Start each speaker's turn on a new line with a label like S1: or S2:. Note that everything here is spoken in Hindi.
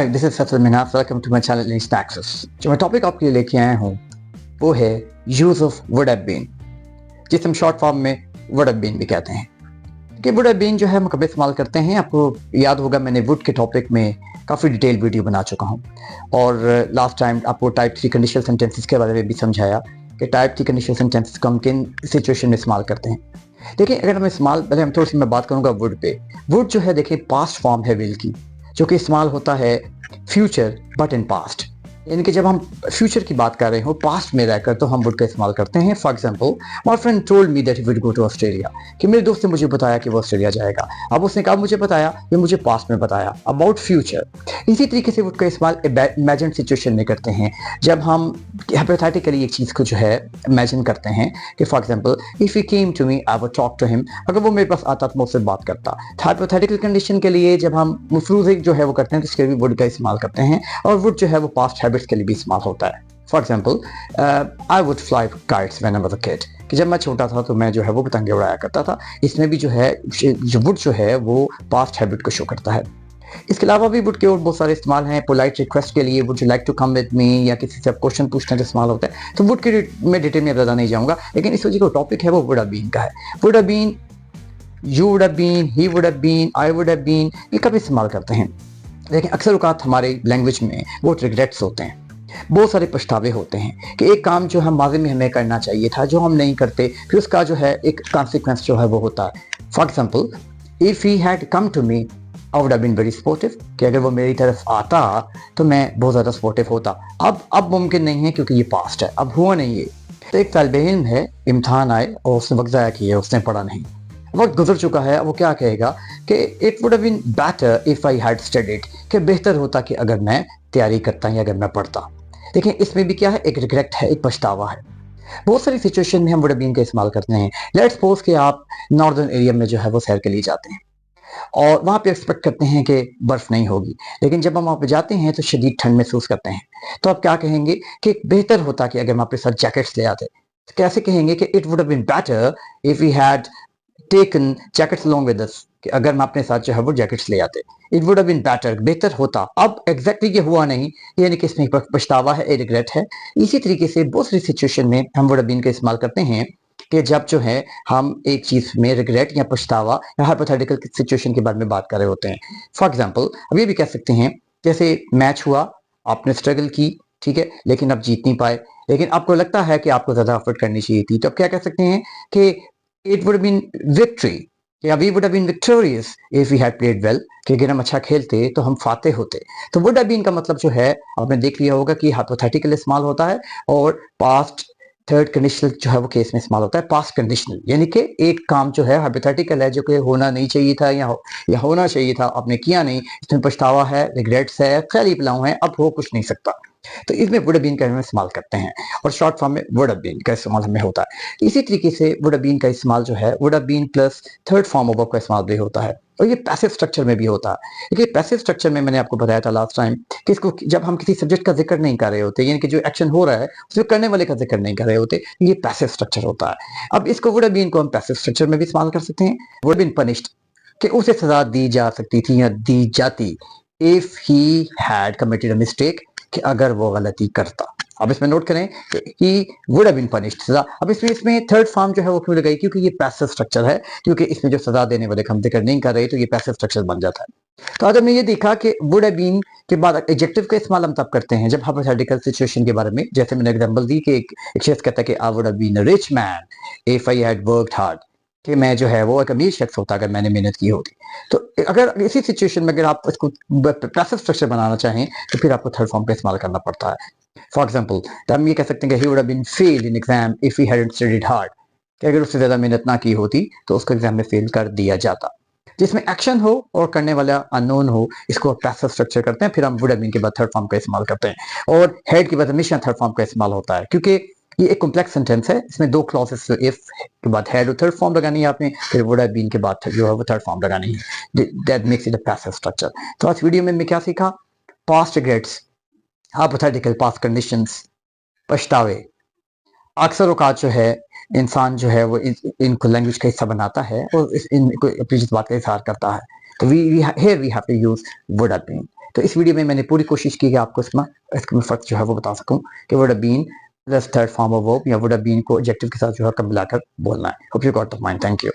S1: Hi, this is Safal Minaf. Welcome to my channel Insta Access. जो मैं टॉपिक आपके लिए लेके आया हूँ वो है use of would have been, जिसे हम शॉर्ट फॉर्म में वुड हैव बीन भी कहते हैं। कि वुड हैव बीन जो है हम कभी इस्तेमाल करते हैं। आपको याद होगा मैंने वुड के टॉपिक में काफ़ी डिटेल वीडियो बना चुका हूँ और लास्ट टाइम आपको टाइप 3 कंडीशनल सेंटेंसेस के बारे में भी समझाया कि टाइप 3 कंडीशनल सेंटेंसेस को हम किन सिचुएशन में इस्तेमाल करते हैं। देखिए, अगर हम इस्तेमाल पहले हम थोड़ी सी मैं बात करूँगा वुड पे। वुड जो है देखिए पास्ट फॉर्म है विल की, जो कि इस्तेमाल होता है फ्यूचर बट इन पास्ट। यानी कि जब हम फ्यूचर की बात कर रहे हो पास्ट में रहकर तो हम वुड का इस्तेमाल करते हैं। For example, my friend told me that he would go to Australia, कि मेरे दोस्त ने मुझे बताया कि वो ऑस्ट्रेलिया जाएगा। अब उसने कहा मुझे बताया, ये मुझे पास्ट में बताया, अबाउट फ्यूचर। इसी तरीके से वुड का इस्तेमाल इमेजिन सिचुएशन में करते हैं, जब हम हाइपोथेटिकली एक चीज़ को जो है इमेजिन करते हैं कि for example if he came to me I would talk to him, अगर वो मेरे पास आता तो मैं उससे बात करता। हाइपोथेटिकल कंडीशन के लिए जब हम मफरूज़ जो है वो करते हैं तो इसके लिए वुड का इस्तेमाल करते हैं। और वुड जो है वो पास्ट हैबिट्स के लिए भी इस्तेमाल होता है। For example, I would fly kites when I was a kid, कि जब मैं छोटा था तो मैं जो है वो पतंगे उड़ाया करता था। इसमें भी जो है जो वुड जो है वो पास्ट हैबिट को शो करता है। इसके अलावा भी वुड के और बहुत सारे इस्तेमाल हैं। पोलाइट रिक्वेस्ट के लिए would you like to come with me, या किसी से क्वेश्चन पूछने का इस्तेमाल होता है। तो वुड के मैं डिटेल में ज़्यादा नहीं जाऊँगा, लेकिन इस वजह का टॉपिक है वो वुड हैव बीन का है। Would have been, you would have been, he would have been, I would have been, ये कब इस्तेमाल करते हैं। लेकिन अक्सर औकात हमारे लैंग्वेज में बहुत रिग्रेट्स होते हैं, बहुत सारे पछतावे होते हैं कि एक काम जो हम माजी में हमें करना चाहिए था जो हम नहीं करते, फिर उसका जो है एक कॉन्सिक्वेंस जो है वो होता है। For example, if he had come to me I would have been very supportive, कि अगर वो मेरी तरफ आता तो मैं बहुत ज़्यादा सपोर्टिव होता। अब मुमकिन नहीं है क्योंकि ये पास्ट है, अब हुआ नहीं है। तो एक तालिब इल्म है, इम्तहान आए और उसने वक्त ज़ाया किया, उसने पढ़ा नहीं, वक्त गुजर चुका है। वो क्या कहेगा कि it would have been better if I had studied, कि बेहतर होता कि अगर मैं तैयारी करता या अगर मैं पढ़ता। देखिए, इसमें भी क्या है, एक रिग्रेट है, एक पछतावा है। बहुत सारी सिचुएशन में हम वुड हैव बीन का इस्तेमाल करते हैं। लेट्स सपोज कि आप नॉर्दर्न एरिया में जो है वो सैर के लिए जाते हैं और वहाँ पे एक्सपेक्ट करते हैं कि बर्फ नहीं होगी, लेकिन जब हम वहाँ पे जाते हैं तो शदीद ठंड महसूस करते हैं। तो आप क्या कहेंगे कि बेहतर होता कि अगर हम अपने साथ जैकेट्स ले आते। कैसे कहेंगे कि it would have been better if we had taken jackets along with us, कि अगर मैं अपने साथ जो है वो जैकेट्स ले आते। It would have been better, बेहतर होता। अब एग्जैक्टली ये हुआ नहीं, यानी कि इसमें पछतावा है, रिग्रेट है। इसी तरीके से बहुत सारी सिचुएशन में हम वुड हैव बीन का इस्तेमाल करते हैं कि जब जो है हम एक चीज में रिग्रेट या पछतावा या हाइपोथेटिकल सिचुएशन के बारे में बात कर रहे होते हैं। फॉर एग्जाम्पल, अब ये भी कह सकते हैं जैसे मैच हुआ, आपने स्ट्रगल की, ठीक है, लेकिन आप जीत नहीं पाए, लेकिन आपको लगता है कि आपको ज्यादा एफर्ट करनी चाहिए थी। तो अब क्या कह सकते हैं कि it would have been victory, या we would have been victorious if we had played well, कि अगर हम अच्छा खेलते तो हम फाते होते। तो would have been का मतलब जो है आपने देख लिया होगा कि हाइपोथेटिकल इस्तेमाल होता है और पास्ट थर्ड कंडीशनल जो है वो केस में इस्तेमाल होता है। पास्ट कंडीशनल यानी कि एक काम जो है हाइपोथेटिकल है, जो कि होना नहीं चाहिए था या होना चाहिए था, आपने किया नहीं, इसमें पछतावा है, रिग्रेट्स है, ख्याली पलाऊ है, अब हो कुछ नहीं सकता। तो इसमें वुड हैव बीन का हम इस्तेमाल करते हैं और शॉर्ट फॉर्म में वुड हैव बीन का इस्तेमाल हमें होता है। इसी तरीके से वुड हैव बीन का इस्तेमाल जो है would have been plus third form of verb का इस्तेमाल भी होता है, और ये पैसिव स्ट्रक्चर में भी होता है। देखिए, पैसिव स्ट्रक्चर में मैंने आपको बताया था लास्ट टाइम कि इसको जब हम किसी सब्जेक्ट का जिक्र नहीं कर रहे होते, यानी कि जो एक्शन हो रहा है उसको करने वाले का जिक्र नहीं कर रहे होते, ये पैसिव स्ट्रक्चर होता है। अब इसको वुड हैव बीन को हम पैसिव स्ट्रक्चर में भी इस्तेमाल कर सकते हैं। वुड हैव बीन पनिश्ड, कि उसे सजा दी जा सकती थी या दी जाती if he had committed a mistake, कि अगर वो गलती करता। अब इसमें नोट करें कि he would have been punished, सजा। अब इसमें थर्ड फॉर्म जो है वो क्यों लगाई, क्योंकि ये पैसिव स्ट्रक्चर है, क्योंकि इसमें जो सजा देने वाले का हम जिक्र नहीं कर रहे, तो ये पैसिव स्ट्रक्चर बन जाता है। तो आज हमने ये देखा कि वुड हैव बीन के बाद एडजेक्टिव का इस्तेमाल हम तब करते हैं जब हाइपोथेटिकल सिचुएशन के बारे में, जैसे मैंने एग्जांपल दी कि एक शख्स कहता है कि I would have been a rich man if I had worked hard, कि मैं जो है वो एक अमीर शख्स होता अगर मैंने मेहनत की होती। तो अगर इसी सिचुएशन में अगर आप इसको पैसिव स्ट्रक्चर बनाना चाहें तो फिर आपको थर्ड फॉर्म का इस्तेमाल करना पड़ता है। फॉर एग्जाम्पल, तो हम ये कह सकते हैं कि he would have been failed in exam if he hadn't studied hard, कि अगर उससे ज्यादा मेहनत ना की होती तो उसको एग्जाम में फेल कर दिया जाता। जिसमें एक्शन हो और करने वाला अननोन हो, इसको पैसिव स्ट्रक्चर करते हैं। फिर हम वुड हैव बीन के बाद थर्ड फॉर्म का इस्तेमाल करते हैं, और हेड के बाद हमेशा थर्ड फॉर्म का इस्तेमाल होता है, क्योंकि ये एक कॉम्प्लेक्स सेंटेंस है। इसमें दो क्लॉजेस, इफ के बाद हैड और थर्ड फॉर्म लगानी है आपने, फिर वुड हैव बीन के बाद जो है वो थर्ड फॉर्म लगानी है। That makes it a passive structure. तो आज वीडियो में मैं क्या सीखा, past regrets, hypothetical past conditions, पछतावे। अक्सर औकात जो है इंसान जो है वो इनको लैंग्वेज का हिस्सा बनाता है और इनको अपनी जज्बात का इजहार करता है। तो we have to use would have been. तो इस वीडियो में मैंने पूरी कोशिश की कि आपको इसमें फ़र्क जो है वो बता सकूं कि would have been plus third form of verb या वुड हैव बीन को एडजेक्टिव के साथ जो है कब मिलाकर बोलना है। Hope you got the point. Thank you.